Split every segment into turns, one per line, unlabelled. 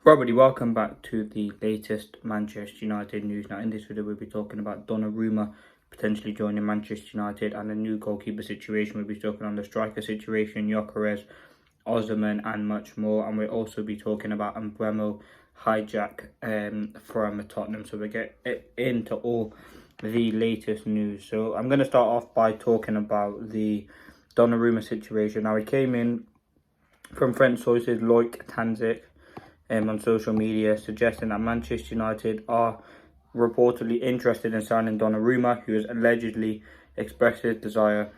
Everybody, welcome back to the latest Manchester United news. Now, in this video, we'll be talking about Donnarumma potentially joining Manchester United and a new goalkeeper situation. We'll be talking on the striker situation, Gyökeres, OSIMHEN, and much more. And we'll also be talking about Mbuemo, HIJACK from Tottenham. So we'll get into all the latest news. So I'm going to start off by talking about the Donnarumma situation. Now, he came in from French sources like Tanzik on social media, suggesting that Manchester United are reportedly interested in signing Donnarumma, who has allegedly expressed his desire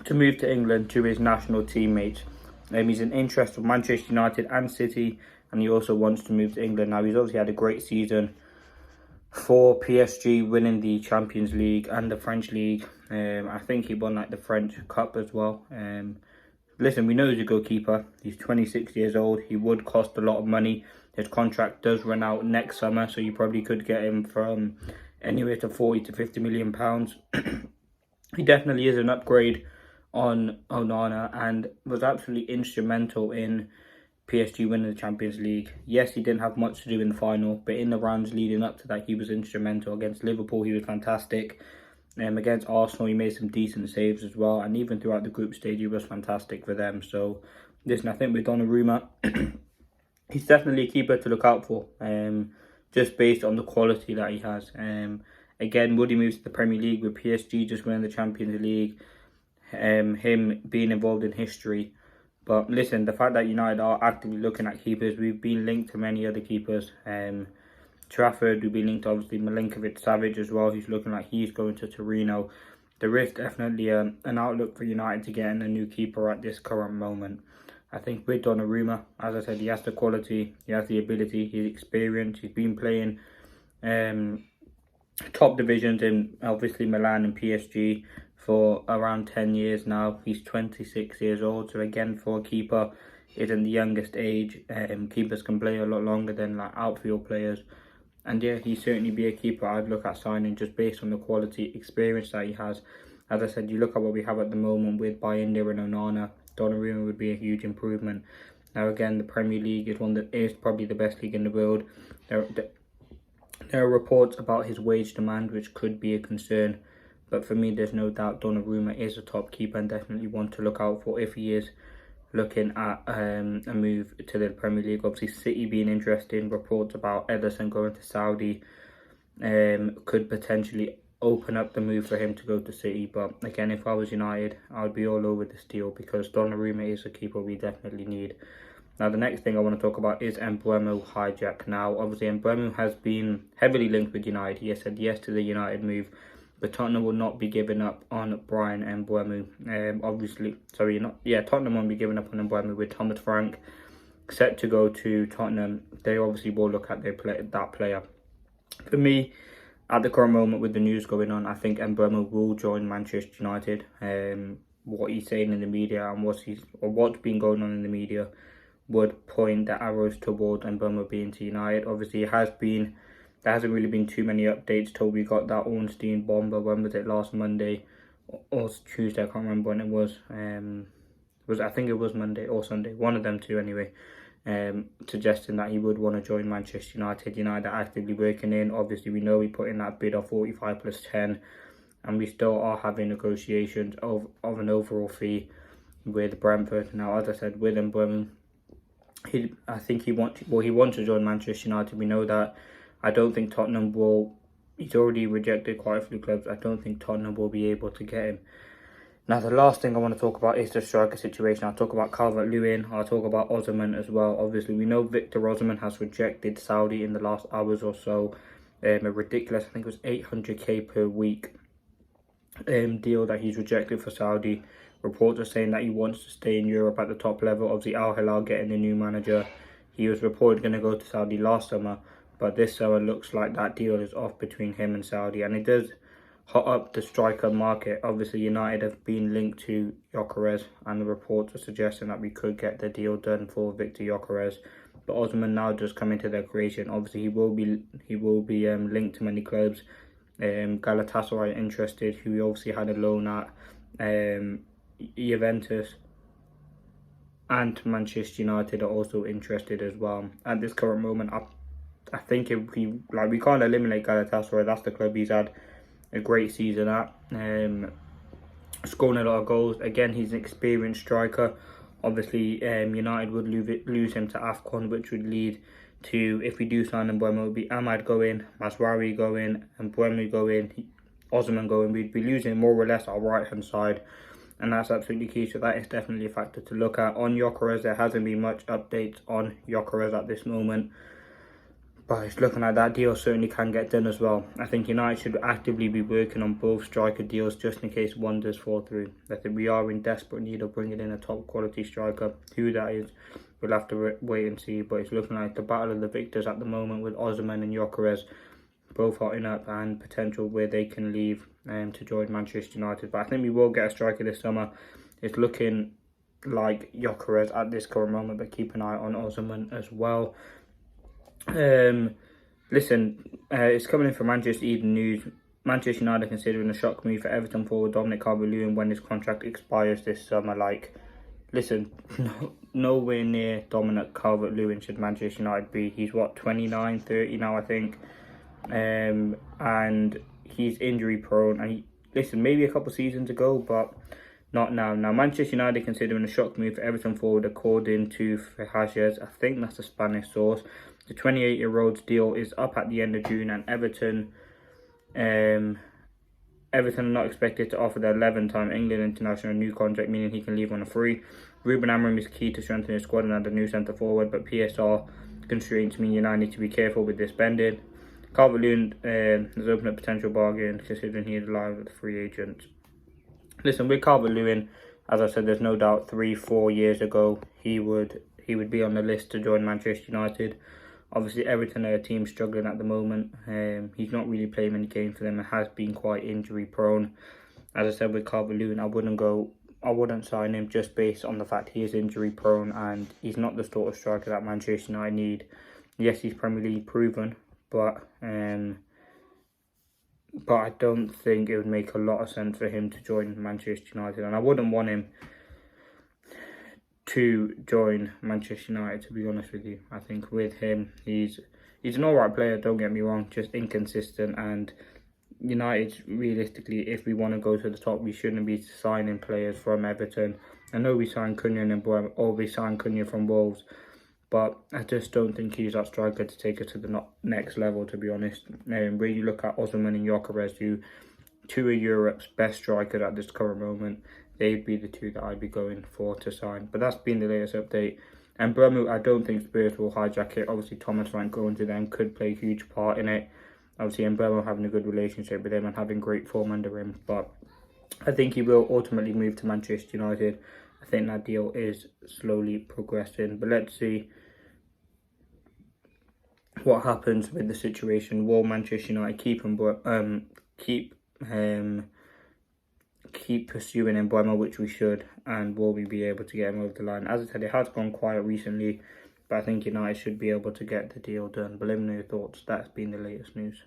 to move to England to his national teammates. He's in interest of Manchester United and City, and he also wants to move to England. Now, he's obviously had a great season for PSG, winning the Champions League and the French League. I think he won the French Cup as well. Listen, we know he's a goalkeeper. He's 26 years old. He would cost a lot of money. His contract does run out next summer, so you probably could get him from anywhere to 40 to 50 million pounds. He definitely is an upgrade on Onana and was absolutely instrumental in PSG winning the Champions League. Yes, he didn't have much to do in the final, but in the rounds leading up to that, he was instrumental. Against Liverpool, he was fantastic. Against Arsenal, he made some decent saves as well, and even throughout the group stage, he was fantastic for them. So, listen, I think with Donnarumma, he's definitely a keeper to look out for, just based on the quality that he has. Again, would he move to the Premier League with PSG just winning the Champions League, him being involved in history? But listen, the fact that United are actively looking at keepers, we've been linked to many other keepers. Trafford, we've been linked to obviously Milinkovic-Savic as well. He's looking like he's going to Torino. There is definitely an outlook for United to get in a new keeper at this current moment. I think with Donnarumma, as I said, he has the quality, he has the ability, he's experienced. He's been playing top divisions in obviously Milan and PSG for around 10 years now. He's 26 years old, so again, for a keeper, isn't the youngest age. Keepers can play a lot longer than outfield players. And yeah, he'd certainly be a keeper I'd look at signing just based on the quality experience that he has. As I said, you look at what we have at the moment with Bryan Mbuemo and Onana, Donnarumma would be a huge improvement. Now again, the Premier League is one that is probably the best league in the world. There are reports about his wage demand, which could be a concern. But for me, there's no doubt Donnarumma is a top keeper and definitely one to look out for if he is looking at a move to the Premier League. Obviously, City being interested in reports about Ederson going to Saudi could potentially open up the move for him to go to City. But again, if I was United, I'd be all over this deal because Donnarumma is a keeper we definitely need. Now, the next thing I want to talk about is Mbuemo HIJACK. Now, obviously, Mbuemo has been heavily linked with United. He has said yes to the United move, but Tottenham will not be giving up on Bryan Mbuemo. Tottenham won't be giving up on Mbuemo with Thomas Frank set to go to Tottenham. They obviously will look at that player. For me, at the current moment with the news going on, I think Mbuemo will join Manchester United. What he's saying in the media and what's been going on in the media would point the arrows towards Mbuemo being to United. Obviously, there hasn't really been too many updates till we got that Ornstein bomber. When was it? Last Monday or Tuesday? I can't remember when it was. I think it was Monday or Sunday. One of them two anyway. Suggesting that he would want to join Manchester United. United are actively working in. Obviously, we know we put in that bid of 45 plus 10. And we still are having negotiations of an overall fee with Brentford. Now, as I said, with Mbuemo, I think he wants to join Manchester United. We know that. I don't think Tottenham will. He's already rejected quite a few clubs. I don't think Tottenham will be able to get him. Now, the last thing I want to talk about is the striker situation. I'll talk about Calvert-Lewin. I'll talk about OSIMHEN as well. Obviously, we know Victor OSIMHEN has rejected Saudi in the last hours or so. A ridiculous, I think it was 800k per week deal that he's rejected for Saudi. Reports are saying that he wants to stay in Europe at the top level. Obviously, Al Hilal getting a new manager. He was reported going to go to Saudi last summer. But this summer looks like that deal is off between him and Saudi. And it does hot up the striker market. Obviously, United have been linked to Gyökeres. And the reports are suggesting that we could get the deal done for Victor Gyökeres. But OSIMHEN now just coming to their creation. Obviously, he will be linked to many clubs. Galatasaray interested, who he obviously had a loan at. Juventus. and Manchester United are also interested as well. At this current moment, I think if we can't eliminate Galatasaray. That's the club he's had a great season at. Scoring a lot of goals. Again, he's an experienced striker. Obviously, United would lose him to AFCON, which would lead to, if we do sign Mbuemo, it would be Ahmad going, Masraoui going, Mbuemo going, OSIMHEN going. We'd be losing more or less our right-hand side, and that's absolutely key. So that is definitely a factor to look at. On Gyökeres, there hasn't been much updates on Gyökeres at this moment, but it's looking like that deal certainly can get done as well. I think United should actively be working on both striker deals just in case one does fall through. I think we are in desperate need of bringing in a top quality striker. Who that is, we'll have to wait and see. But it's looking like the battle of the victors at the moment, with OSIMHEN and Gyökeres both hotting up, and potential where they can leave to join Manchester United. But I think we will get a striker this summer. It's looking like Gyökeres at this current moment, but keep an eye on OSIMHEN as well. It's coming in from Manchester Evening News. Manchester United considering a shock move for Everton forward Dominic Calvert-Lewin when his contract expires this summer. Nowhere near Dominic Calvert-Lewin should Manchester United be. He's 29, 30 now, I think, and he's injury prone. And maybe a couple of seasons ago, but not now. Now, Manchester United considering a shock move for Everton forward, according to HIJACK. I think that's a Spanish source. The 28-year-old's deal is up at the end of June, and Everton are not expected to offer the 11-time England international a new contract, meaning he can leave on a free. Ruben Amorim is key to strengthen his squad and add a new centre forward, but PSR constraints mean United need to be careful with their spending. Calvert-Lewin has opened up potential bargain, considering he is live with the free agent. With Calvert-Lewin, as I said, there's no doubt 3-4 years ago he would be on the list to join Manchester United. Obviously, Everton are a team struggling at the moment. He's not really playing many games for them and has been quite injury prone. As I said, with Calvert-Lewin, I wouldn't sign him just based on the fact he is injury prone and he's not the sort of striker that Manchester United need. Yes, he's Premier League proven, but I don't think it would make a lot of sense for him to join Manchester United, and I wouldn't want him to join Manchester United, to be honest with you. I think with him, he's an alright player, don't get me wrong, just inconsistent. And United, realistically, if we want to go to the top, we shouldn't be signing players from Everton. I know we signed Cunha and Mbuemo, or we signed Cunha from Wolves, but I just don't think he's that striker to take us to the next level, to be honest. When you look at OSIMHEN and Gyökeres, who two of Europe's best strikers at this current moment, they'd be the two that I'd be going for to sign. But that's been the latest update. And Mbuemo, I don't think Spurs will hijack it. Obviously, Thomas Frank going to them could play a huge part in it. Obviously, Mbuemo having a good relationship with him and having great form under him. But I think he will ultimately move to Manchester United. I think that deal is slowly progressing. But let's see what happens with the situation. Will Manchester United keep pursuing Mbuemo, which we should, and will we be able to get him over the line? As I said, it has gone quiet recently, but I think United should be able to get the deal done. But let me know your thoughts. That's been the latest news.